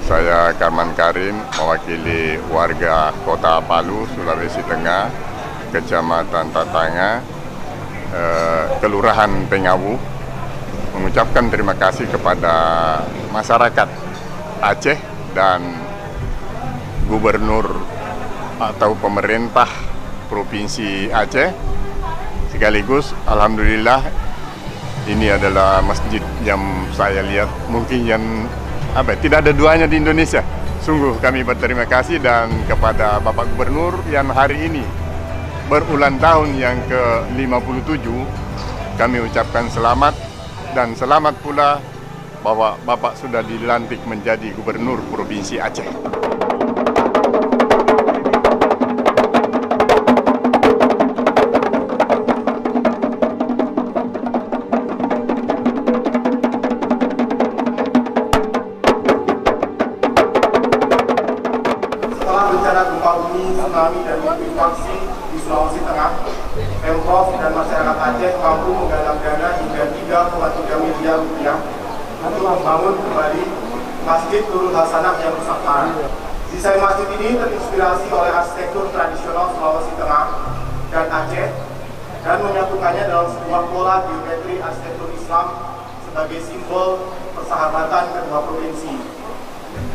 Saya Karman Karim, mewakili warga Kota Palu, Sulawesi Tengah, Kecamatan Tatanga, Kelurahan Pengawu, mengucapkan terima kasih kepada masyarakat Aceh dan Gubernur atau pemerintah Provinsi Aceh. Sekaligus, alhamdulillah, ini adalah masjid yang saya lihat mungkin yang tidak ada duanya di Indonesia. Sungguh kami berterima kasih, dan kepada Bapak Gubernur yang hari ini berulang tahun yang ke-57, kami ucapkan selamat, dan selamat pula bahwa Bapak sudah dilantik menjadi Gubernur Provinsi Aceh. Setelah bencana gempa bumi, tsunami, dan likuifaksi di Sulawesi Tengah, Pemprov dan masyarakat Aceh mampu menggalang dana hingga 3,3 miliar rupiah untuk membangun kembali Masjid Nurul Hasanah yang rusak parah. Desain masjid ini terinspirasi oleh arsitektur tradisional Sulawesi Tengah dan Aceh, dan menyatukannya dalam sebuah pola geometri arsitektur Islam sebagai simbol persahabatan kedua provinsi.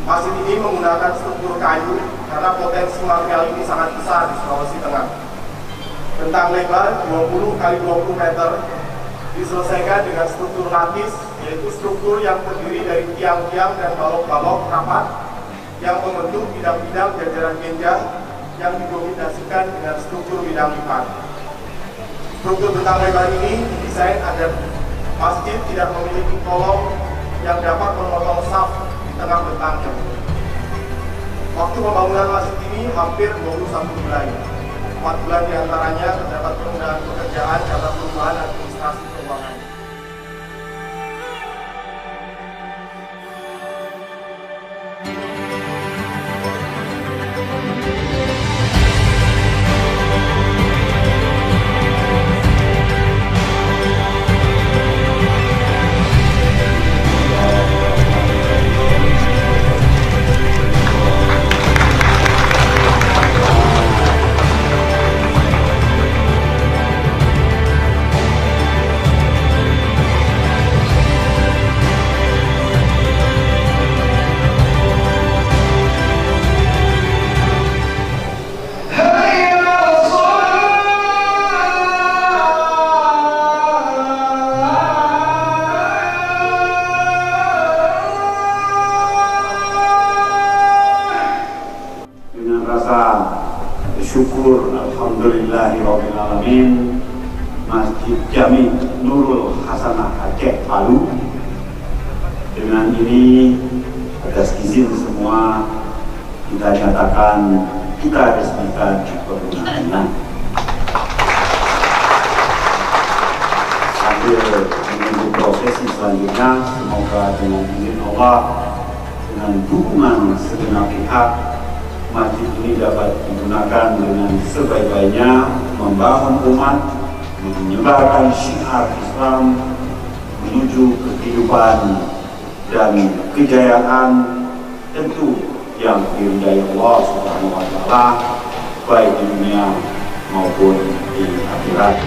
Masjid ini menggunakan struktur kayu karena potensi material ini sangat besar di Sulawesi Tengah. Bentang lebar 20 x 20 meter diselesaikan dengan struktur lapis, yaitu struktur yang terdiri dari tiang-tiang dan balok-balok rapat yang membentuk bidang-bidang jajaran genjang yang didominasikan dengan struktur bidang lipat. Struktur bentang lebar ini didesain agar masjid tidak memiliki kolom yang dapat memotong saf tengah bentangnya. Waktu pembangunan masjid ini hampir 21 bulan. 4 bulan diantaranya terdapat penundaan pekerjaan karena perubahan administrasi keuangan. Syukur alhamdulillahirabbil alamin, Masjid Jami Nurul Hasanah Aceh Palu dengan ini atas izin semua kita nyatakan, kita resmikan penggunaannya. Sambil menunggu prosesi selanjutnya, semoga dengan izin Allah, dengan dukungan segenap pihak, masjid ini dapat digunakan dengan sebaik-baiknya, membangun umat, menyebarkan syiar Islam menuju kehidupan dan kejayaan tentu yang diridai Allah Subhanahu wa Ta'ala, baik di dunia maupun di akhirat.